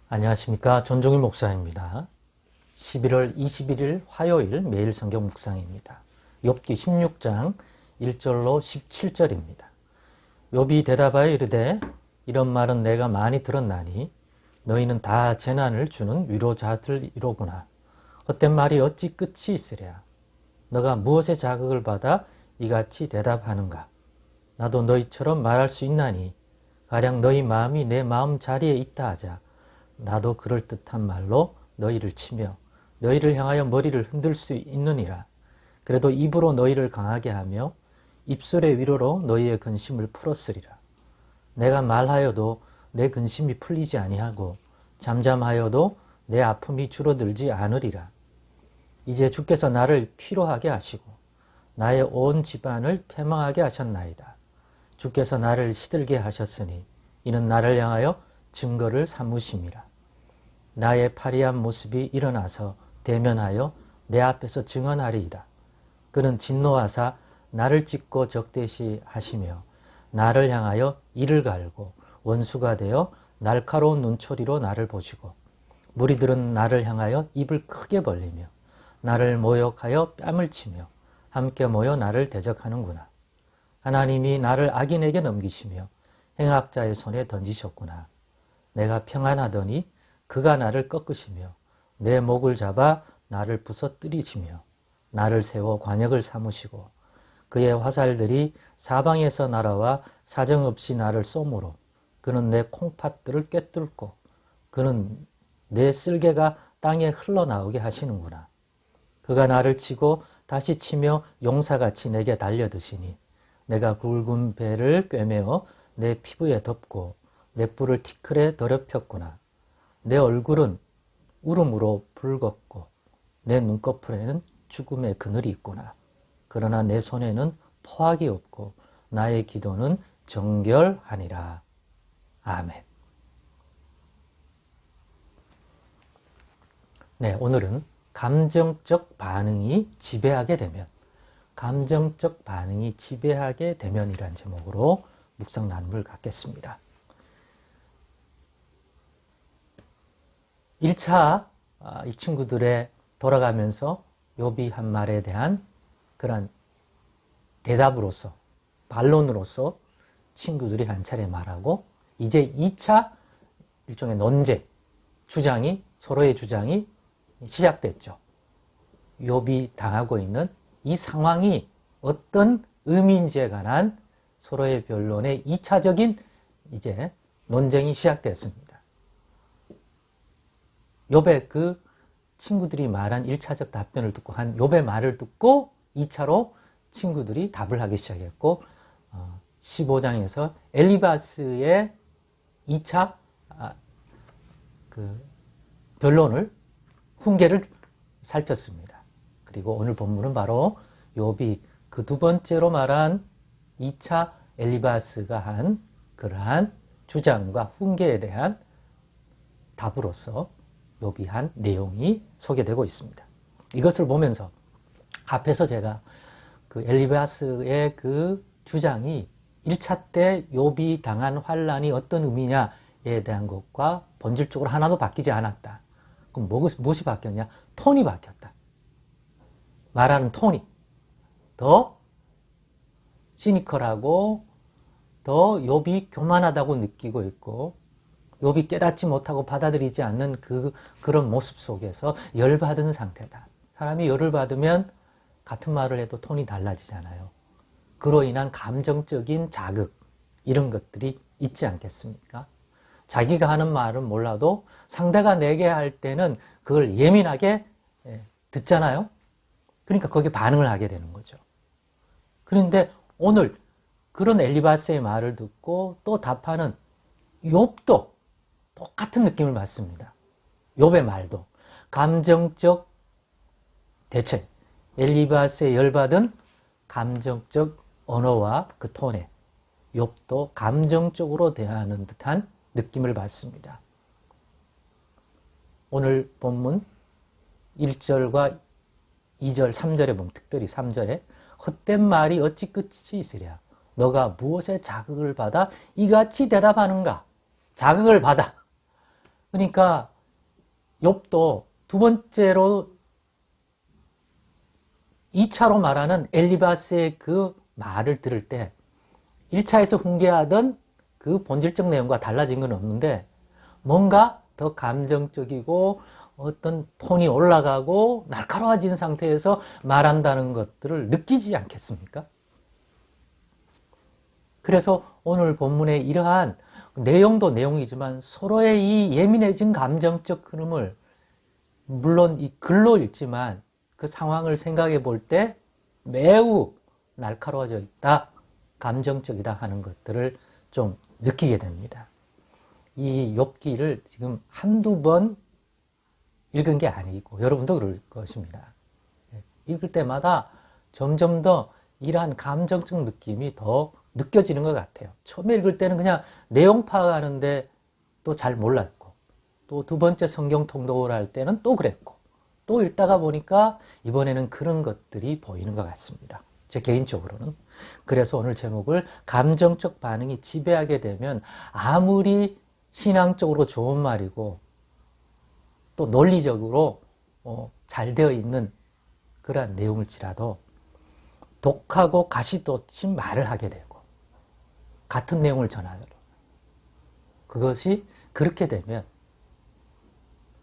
안녕하십니까. 전종희 목사입니다. 11월 21일 화요일 매일 성경 묵상입니다. 욥기 16장 1절로 17절입니다. 욥이 대답하여 이르되 이런 말은 내가 많이 들었나니 너희는 다 재난을 주는 위로자들이로구나. 헛된 말이 어찌 끝이 있으랴. 너가 무엇에 자극을 받아 이같이 대답하는가. 나도 너희처럼 말할 수 있나니 가령 너희 마음이 내 마음 자리에 있다 하자. 나도 그럴듯한 말로 너희를 치며 너희를 향하여 머리를 흔들 수 있느니라. 그래도 입으로 너희를 강하게 하며 입술의 위로로 너희의 근심을 풀었으리라. 내가 말하여도 내 근심이 풀리지 아니하고 잠잠하여도 내 아픔이 줄어들지 않으리라. 이제 주께서 나를 피로하게 하시고 나의 온 집안을 패망하게 하셨나이다. 주께서 나를 시들게 하셨으니 이는 나를 향하여 증거를 삼으심이라. 나의 파리한 모습이 일어나서 대면하여 내 앞에서 증언하리이다. 그는 진노하사 나를 찢고 적대시 하시며 나를 향하여 이를 갈고 원수가 되어 날카로운 눈초리로 나를 보시고 무리들은 나를 향하여 입을 크게 벌리며 나를 모욕하여 뺨을 치며 함께 모여 나를 대적하는구나. 하나님이 나를 악인에게 넘기시며 행악자의 손에 던지셨구나. 내가 평안하더니 그가 나를 꺾으시며 내 목을 잡아 나를 부서뜨리시며 나를 세워 관역을 삼으시고 그의 화살들이 사방에서 날아와 사정없이 나를 쏘므로 그는 내 콩팥들을 꿰뚫고 그는 내 쓸개가 땅에 흘러나오게 하시는구나. 그가 나를 치고 다시 치며 용사같이 내게 달려드시니 내가 굵은 배를 꿰매어 내 피부에 덮고 내 뿔을 티끌에 더럽혔구나. 내 얼굴은 울음으로 붉었고 내 눈꺼풀에는 죽음의 그늘이 있구나. 그러나 내 손에는 포악이 없고 나의 기도는 정결하니라. 아멘. 네, 오늘은 감정적 반응이 지배하게 되면 이란 제목으로 묵상 나눔을 갖겠습니다. 1차 이 친구들의 돌아가면서 욥이 한 말에 대한 그런 대답으로서 반론으로서 친구들이 한 차례 말하고 이제 2차 일종의 논쟁, 서로의 주장이 시작됐죠. 욥이 당하고 있는 이 상황이 어떤 의미인지에 관한 서로의 변론의 2차적인 이제 논쟁이 시작됐습니다. 욥의 그 친구들이 말한 1차적 답변을 듣고 한 욥의 말을 듣고 2차로 친구들이 답을 하기 시작했고 15장에서 엘리바스의 2차 그 변론을 훈계를 살폈습니다. 그리고 오늘 본문은 바로 욥이 그 두 번째로 말한 2차 엘리바스가 한 그러한 주장과 훈계에 대한 답으로서 욥이 한 내용이 소개되고 있습니다. 이것을 보면서 앞에서 제가 그 엘리바스의 그 주장이 1차 때 욥이 당한 환난이 어떤 의미냐에 대한 것과 본질적으로 하나도 바뀌지 않았다. 그럼 무엇이 바뀌었냐? 톤이 바뀌었다. 말하는 톤이 더 시니컬하고 더 욥이 교만하다고 느끼고 있고 욥이 깨닫지 못하고 받아들이지 않는 그런 모습 속에서 열받은 상태다. 사람이 열을 받으면 같은 말을 해도 톤이 달라지잖아요. 그로 인한 감정적인 자극 이런 것들이 있지 않겠습니까? 자기가 하는 말은 몰라도 상대가 내게 할 때는 그걸 예민하게 듣잖아요. 그러니까 거기에 반응을 하게 되는 거죠. 그런데 오늘 그런 엘리바스의 말을 듣고 또 답하는 욥도 똑같은 느낌을 받습니다. 욥의 말도 감정적 대책, 엘리바스의 열받은 감정적 언어와 그 톤에 욥도 감정적으로 대하는 듯한 느낌을 받습니다. 오늘 본문 1절과 2절, 3절에 보면 특별히 3절에 헛된 말이 어찌 끝이 있으랴. 너가 무엇에 자극을 받아 이같이 대답하는가? 자극을 받아. 그러니까 욥도 두 번째로 2차로 말하는 엘리바스의 그 말을 들을 때 1차에서 훈계하던 그 본질적 내용과 달라진 건 없는데 뭔가 더 감정적이고 어떤 톤이 올라가고 날카로워진 상태에서 말한다는 것들을 느끼지 않겠습니까? 그래서 오늘 본문의 이러한 내용도 내용이지만 서로의 이 예민해진 감정적 흐름을 물론 이 글로 읽지만 그 상황을 생각해 볼 때 매우 날카로워져 있다, 감정적이다 하는 것들을 좀 느끼게 됩니다. 이 욥기를 지금 한두 번 읽은 게 아니고 여러분도 그럴 것입니다. 읽을 때마다 점점 더 이러한 감정적 느낌이 더 느껴지는 것 같아요. 처음에 읽을 때는 그냥 내용 파악하는데 또 잘 몰랐고, 또 두 번째 성경 통독을 할 때는 또 그랬고, 또 읽다가 보니까 이번에는 그런 것들이 보이는 것 같습니다. 제 개인적으로는. 그래서 오늘 제목을 감정적 반응이 지배하게 되면 아무리 신앙적으로 좋은 말이고 또 논리적으로 잘 되어 있는 그러한 내용일지라도 독하고 가시돋친 말을 하게 되고 같은 내용을 전하도록, 그것이 그렇게 되면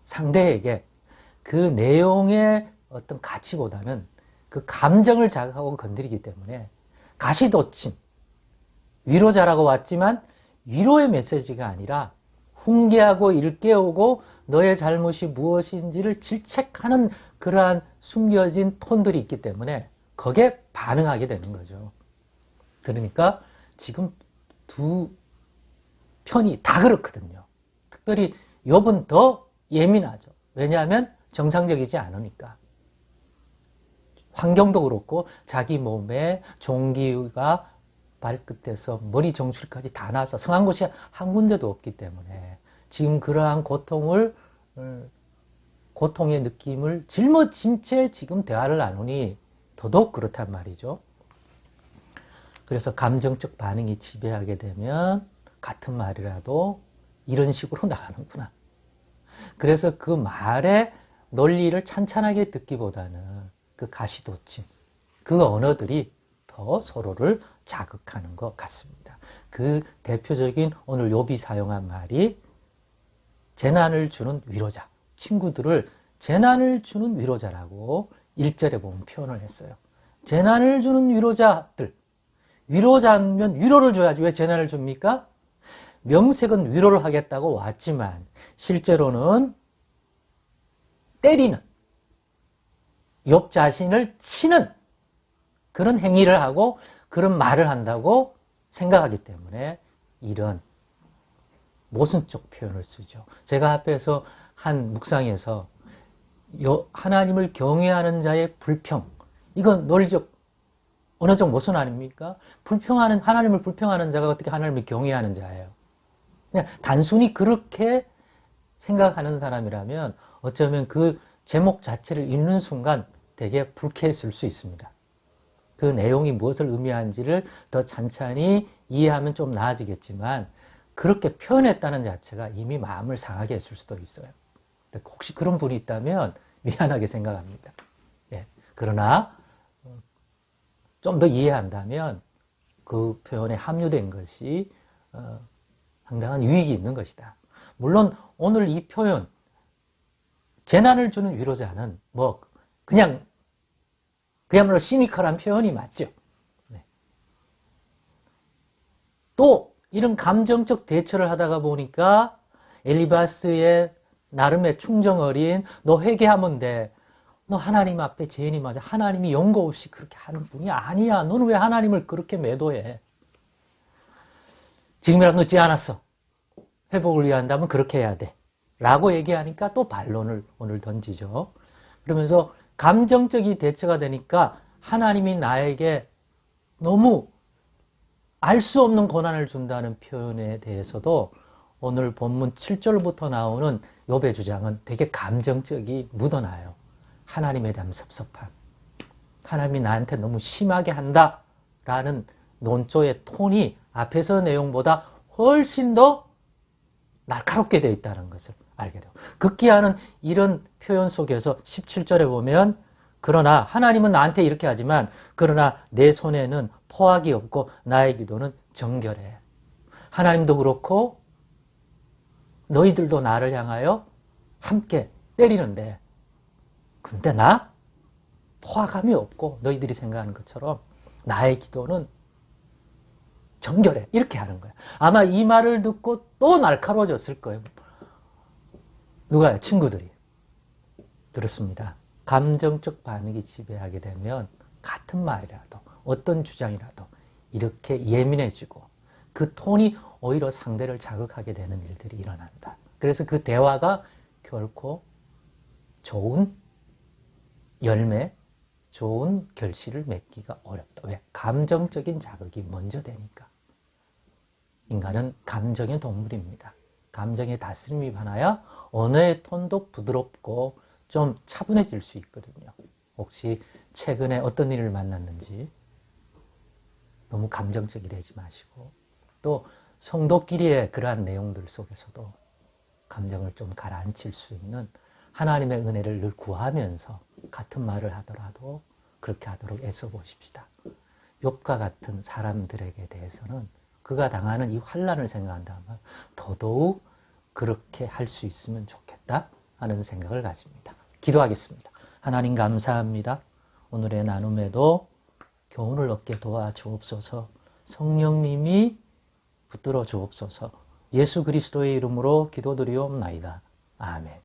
상대에게 그 내용의 어떤 가치보다는 그 감정을 자극하고 건드리기 때문에 가시돋친 위로자라고 왔지만 위로의 메시지가 아니라 훈계하고 일깨우고 너의 잘못이 무엇인지를 질책하는 그러한 숨겨진 톤들이 있기 때문에 거기에 반응하게 되는 거죠. 그러니까 지금 두 편이 다 그렇거든요. 특별히 욥은 더 예민하죠. 왜냐하면 정상적이지 않으니까. 환경도 그렇고 자기 몸에 종기가 발끝에서 머리 정수리까지 다 나서 성한 곳이 한 군데도 없기 때문에 지금 그러한 고통의 느낌을 짊어진 채 지금 대화를 나누니 더더욱 그렇단 말이죠. 그래서 감정적 반응이 지배하게 되면 같은 말이라도 이런 식으로 나가는구나. 그래서 그 말의 논리를 찬찬하게 듣기보다는 그 가시돋침, 그 언어들이 더 서로를 자극하는 것 같습니다. 그 대표적인 오늘 욥이 사용한 말이 재난을 주는 위로자, 친구들을 재난을 주는 위로자라고 1절에 보면 표현을 했어요. 재난을 주는 위로자들, 위로자면 위로를 줘야지 왜 재난을 줍니까? 명색은 위로를 하겠다고 왔지만 실제로는 때리는, 욥 자신을 치는 그런 행위를 하고 그런 말을 한다고 생각하기 때문에 이런 모순적 표현을 쓰죠. 제가 앞에서 한 묵상에서 하나님을 경외하는 자의 불평, 이건 논리적 언어적 모순 아닙니까? 하나님을 불평하는 자가 어떻게 하나님을 경외하는 자예요? 그냥 단순히 그렇게 생각하는 사람이라면 어쩌면 그 제목 자체를 읽는 순간 되게 불쾌했을 수 있습니다. 그 내용이 무엇을 의미하는지를 더 찬찬히 이해하면 좀 나아지겠지만 그렇게 표현했다는 자체가 이미 마음을 상하게 했을 수도 있어요. 혹시 그런 분이 있다면 미안하게 생각합니다. 예. 그러나 좀 더 이해한다면 그 표현에 함유된 것이 상당한 유익이 있는 것이다. 물론 오늘 이 표현, 재난을 주는 위로자는 그야말로 시니컬한 표현이 맞죠. 네. 또 이런 감정적 대처를 하다가 보니까 엘리바스의 나름의 충정 어린 너 회개하면 돼. 너 하나님 앞에 죄인이 맞아. 하나님이 연고 없이 그렇게 하는 분이 아니야. 너는 왜 하나님을 그렇게 매도해? 지금이라도 늦지 않았어. 회복을 위한다면 그렇게 해야 돼. 라고 얘기하니까 또 반론을 오늘 던지죠. 그러면서 감정적인 대처가 되니까 하나님이 나에게 너무 알 수 없는 고난을 준다는 표현에 대해서도 오늘 본문 7절부터 나오는 욥의 주장은 되게 감정적이 묻어나요. 하나님에 대한 섭섭함. 하나님이 나한테 너무 심하게 한다라는 논조의 톤이 앞에서 내용보다 훨씬 더 날카롭게 되어 있다는 것을 알게 되고, 극기하는 이런 표현 속에서 17절에 보면 그러나 하나님은 나한테 이렇게 하지만 그러나 내 손에는 포악이 없고 나의 기도는 정결해. 하나님도 그렇고 너희들도 나를 향하여 함께 때리는데 근데 나 포악함이 없고 너희들이 생각하는 것처럼 나의 기도는 정결해. 이렇게 하는 거야. 아마 이 말을 듣고 또 날카로워졌을 거예요. 누가요? 친구들이. 그렇습니다. 감정적 반응이 지배하게 되면 같은 말이라도 어떤 주장이라도 이렇게 예민해지고 그 톤이 오히려 상대를 자극하게 되는 일들이 일어난다. 그래서 그 대화가 결코 좋은 열매, 좋은 결실을 맺기가 어렵다. 왜? 감정적인 자극이 먼저 되니까. 인간은 감정의 동물입니다. 감정의 다스림이 많아야 언어의 톤도 부드럽고 좀 차분해질 수 있거든요. 혹시 최근에 어떤 일을 만났는지 너무 감정적이 되지 마시고 또 성도끼리의 그러한 내용들 속에서도 감정을 좀 가라앉힐 수 있는 하나님의 은혜를 늘 구하면서 같은 말을 하더라도 그렇게 하도록 애써 보십시다. 욥과 같은 사람들에게 대해서는 그가 당하는 이 환난을 생각한다면 더더욱 그렇게 할 수 있으면 좋겠다 하는 생각을 가집니다. 기도하겠습니다. 하나님 감사합니다. 오늘의 나눔에도 교훈을 얻게 도와주옵소서. 성령님이 붙들어 주옵소서. 예수 그리스도의 이름으로 기도드리옵나이다. 아멘.